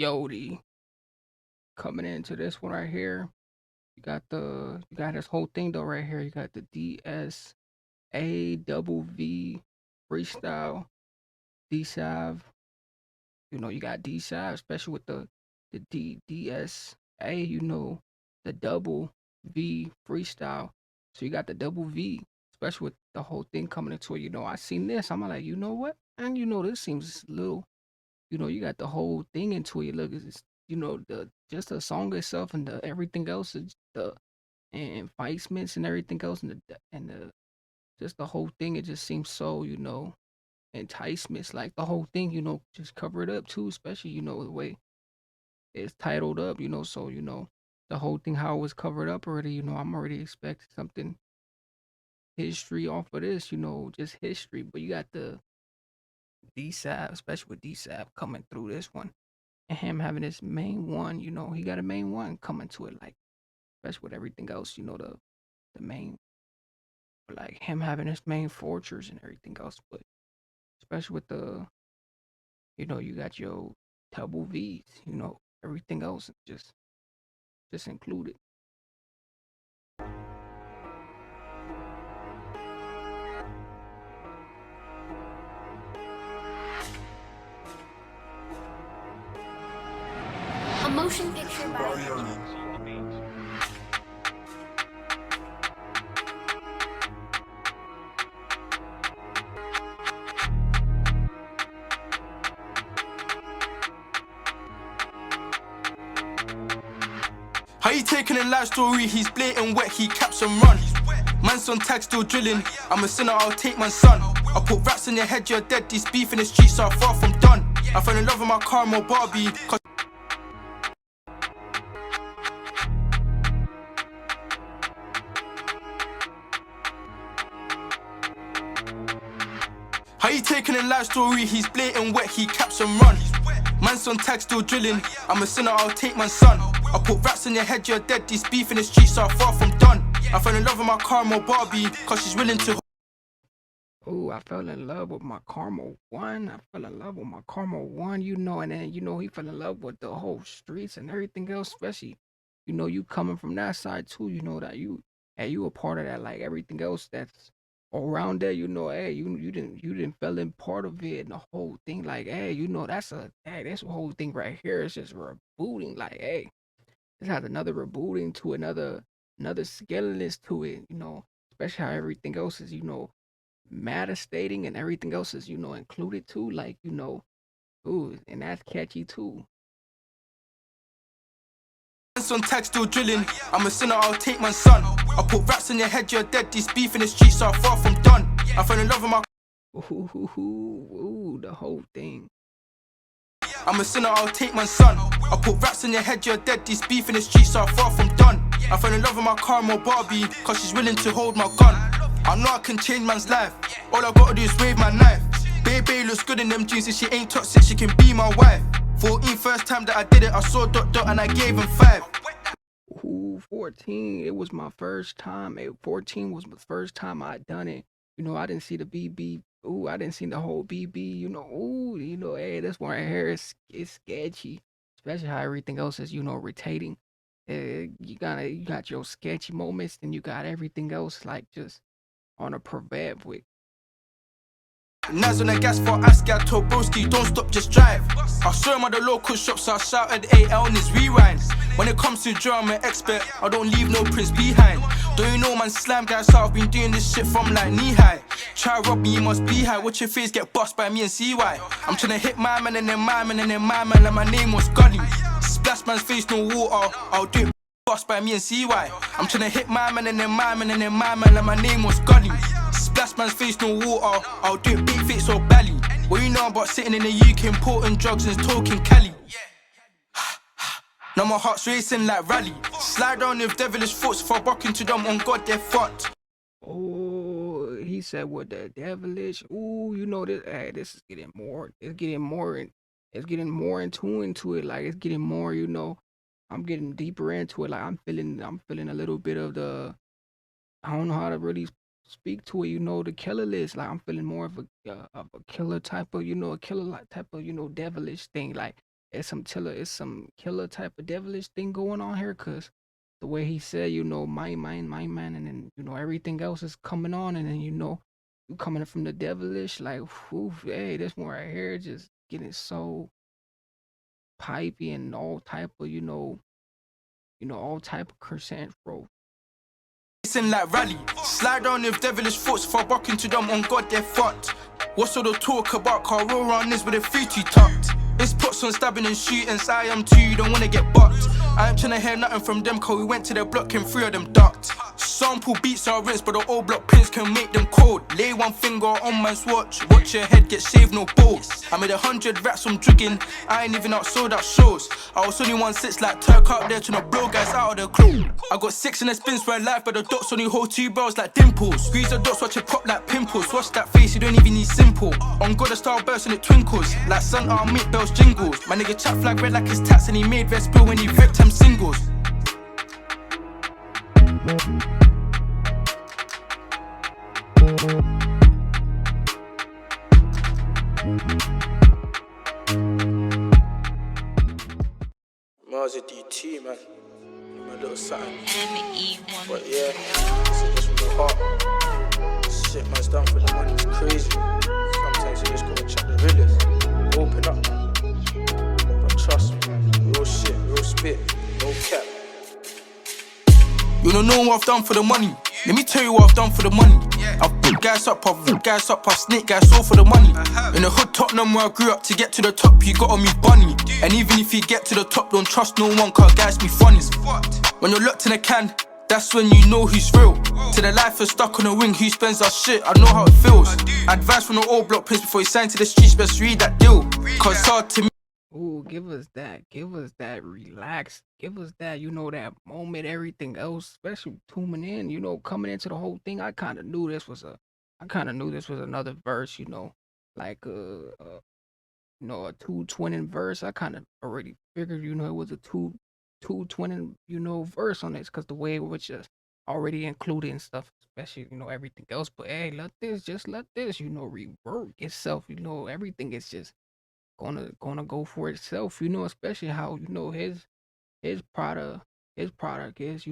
Yodi coming into this one right here. You got this whole thing though right here. You got the DSA double V freestyle Dsavv. You know, you got Dsavv, especially with the DSA, you know, the double V freestyle. So you got the double V, especially with the whole thing coming into it. You know, I seen this. I'm like, you know what? And you know, this seems a little, you know, you got the whole thing into it. Look, it's you know, the just the song itself and the everything else is the and enticements and everything else and the just the whole thing. It just seems so, you know, enticements. Like the whole thing, you know, just cover it up too, especially, you know, the way it's titled up, you know, so you know, the whole thing how it was covered up already, you know, I'm already expecting something history off of this, you know, just history. But you got the DSAP, especially with DSAP coming through this one. And him having his main one, you know, he got a main one coming to it, like especially with everything else, you know, the main like him having his main fortress and everything else, but especially with the you know, you got your double V's, you know, everything else just included. A motion picture by How you taking a life story? He's blatant wet, he caps and run. Man's on tag still drilling. I'm a sinner, I'll take my son. I put rats in your head, you're dead. These beef in the streets are far from done. I fell in love with my caramel Barbie. How you taking a life story? He's blatant wet, he caps and run. Man's on tag still drilling. I'm a sinner, I'll take my son. I put rats in your head, you're dead. These beef in the streets are far from done. I fell in love with my caramel Barbie, cause she's willing to. Oh, I fell in love with my caramel one. I fell in love with my caramel one, you know, and then you know he fell in love with the whole streets and everything else, especially, you know, you coming from that side too, you know that hey, you a part of that, like everything else that's around there, you know, hey, you didn't fell in part of it and the whole thing, like, hey, you know, this whole thing right here is just rebooting, like, hey, this has another rebooting to another skeletons to it, you know, especially how everything else is, you know, manifesting and everything else is, you know, included too. Like, you know, ooh, and that's catchy too. On tag still drilling. I'm a sinner, I'll take my son. I put rats in your head, you're dead. These beef in the streets are far from done. I fell in love with my. Ooh, the whole thing. I'm a sinner, I'll take my son. I put rats in your head, you're dead. These beef in the streets are far from done. I fell in love with my caramel Barbie, cause she's willing to hold my gun. I know I can change man's life. All I gotta do is wave my knife. Baby looks good in them jeans. If she ain't toxic, she can be my wife. 14, first time that I did it, I saw Dot and I gave him 5. Ooh, 14. It was my first time. 14 was the first time I done it. You know, I didn't see the BB. Ooh, I didn't see the whole BB. You know, ooh, you know, hey, this one right here is sketchy. Especially how everything else is, you know, rotating. You got your sketchy moments, and you got everything else like just on a prevent with. Naz on the gas for Askia, told Broski, don't stop, just drive. I saw him at the local shop, so I shouted AL on his rewind. When it comes to drill, I'm an expert, I don't leave no prints behind. Don't you know, man, slam guys out, I've been doing this shit from like knee high. Try rob me, you must be high, watch your face get bust by me and see why. I'm tryna hit my man and then my man and then my man, like my name was Gully. Splash man's face, no water, I'll do it. Bust by me and see why. I'm tryna hit my man and then my man and then my man, like my name was Gully. Splash man's face, no water. I'll do it big fits or belly. What you know about sitting in the UK importing drugs and talking Cali? Now my heart's racing like rally. Slide on with devilish thoughts, fall back into them on God, they're fucked. Oh, he said what the devilish. Ooh, you know this. Hey, this is getting more. It's getting more. It's getting more into it. Like it's getting more. You know, I'm getting deeper into it. Like I'm feeling a little bit of the. I don't know how to really speak to it. You know, the killer list. Like I'm feeling more of a killer type of. You know, a killer like type of. You know, devilish thing. Like it's some killer type of devilish thing going on here, cause the way he said, my man, and then everything else is coming on, and then you coming from the devilish, like, whew, hey, this one right here just getting so pipey and all type of all type of percent, bro. In like rally, slide down with devilish thoughts. If I buck into them, on God, they're fucked. What's all the talk about? Car roll around this with a 3-2 tucked. It's pots on stabbing and shooting, so I am too, you don't wanna get bucked. I ain't tryna hear nothing from them, cause we went to their block and 3 of them ducked. Sample beats are rinsed, but the old block pins can make them cold. Lay one finger on man's watch your head get shaved, no balls. I made 100 rats from drinking, I ain't even outsold out shows. I was only 1-6 like Turk out there tryna blow guys out of their clothes. I got 6 in the spins for a life, but the dots only hold 2 barrels like dimples. Squeeze the dots, watch it pop like pimples. Watch that face, you don't even need simple. On God, a star burst and it twinkles. Like sun, I'll make bells jingles. My nigga chat flag red like his tats, and he made red spill when he ripped him singles. Mars a DT, man. My little something. But yeah, this is just from the heart. Shit, man's done for the money, it's crazy. Sometimes you just gotta check the realest. Open up, man. But trust me, man. Real shit, real spit, no cap. You don't know what I've done for the money. Let me tell you what I've done for the money. I've put guys up, I've snake guys all for the money. In the hood Tottenham where I grew up, to get to the top, you gotta meet Bunny. And even if you get to the top, don't trust no one, cause guys be funny. When you're locked in a can, that's when you know who's real. To the life is stuck on a wing, who spends our shit, I know how it feels. Advice from the old block prince before you sign to the streets, best read that deal. Cause it's hard to me. Ooh, give us that, relax, give us that, that moment, everything else, especially tuning in, coming into the whole thing. I kind of knew this was another verse, like a two twinning verse. I kind of already figured, it was a two twinning, verse on this, because the way it was just already included and stuff, especially, everything else. But hey, let this, rework itself, everything is just gonna go for itself, especially how his product is,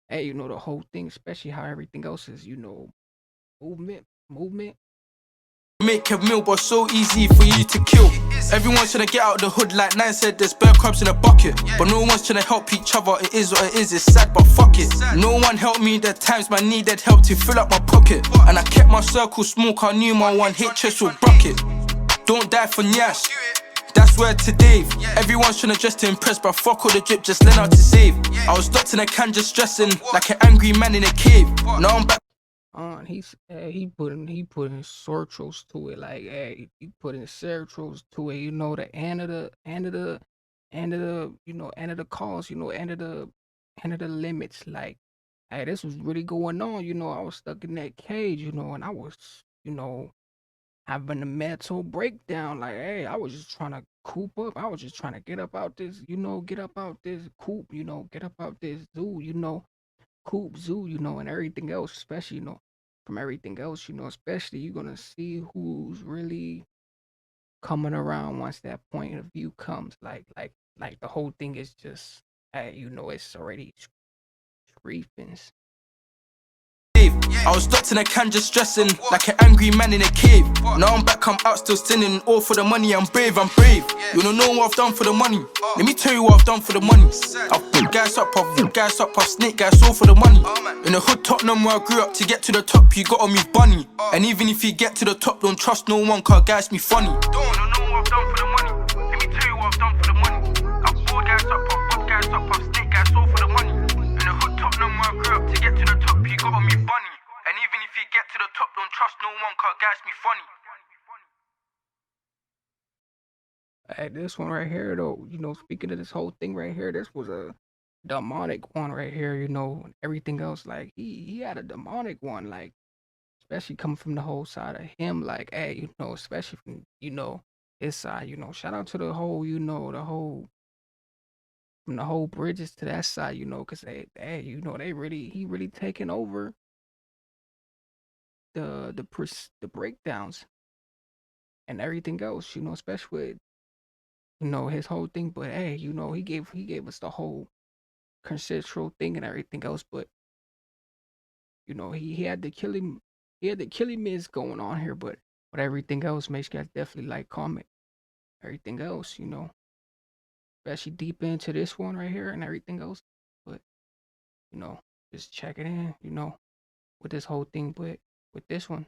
hey, the whole thing, especially how everything else is, movement. Make a meal, but so easy for you to kill. Everyone's trying to get out of the hood, like Nine said, there's bare crabs in a bucket. But no one's trying to help each other, it is what it is, it's sad, but fuck it. No one helped me the times man needed help to fill up my pocket. And I kept my circle small, I knew my one hit chest would bucket. Don't die for Nyash, that's word to Dave. Everyone's trying to dress to impress, but fuck all the drip, just learn how to save. I was locked in a can just stressing, like an angry man in a cave. Now I'm back. He putting sortros to it, like, hey, he putting sertros to it, the end of the calls, end of the limits, like, hey, this was really going on, I was stuck in that cage, and I was, having a mental breakdown, like, hey, I was just trying to coop up, I was just trying to get up out this, get up out this coop, get up out this zoo, coop zoo, and everything else, especially, from everything else, especially you're gonna see who's really coming around once that point of view comes. Like the whole thing is just, hey, it's already reefings. I was locked in a can just stressing, like an angry man in a cave. Now I'm back, I'm out still sinning, all for the money, I'm brave. You don't know what I've done for the money. Let me tell you what I've done for the money. I've put guys up, I've snake guys all for the money. In the hood Tottenham where I grew up, to get to the top, you gotta meet Bunny. And even if you get to the top, don't trust no one, cause guys be funny. Don't know what I've done for the money. Let me tell you what I've done for the money. I've bought guys up, I've snake guys all for the money. In the hood Tottenham where I grew up, to get to the top, you gotta meet Bunny. And even if you get to the top, don't trust no one, cause guys be funny. Hey, this one right here, though, speaking of this whole thing right here, this was a demonic one right here, everything else, like, he had a demonic one, like, especially coming from the whole side of him, like, hey, especially from, his side, shout out to the whole, from the whole bridges to that side, because he really taking over the breakdowns and everything else, especially with his whole thing. But hey, he gave us the whole consensual thing and everything else. But he had the killing miss going on here. But everything else, make sure you guys definitely like, comment, everything else. Especially deep into this one right here and everything else. But you know, just check it in. With this whole thing, but with this one.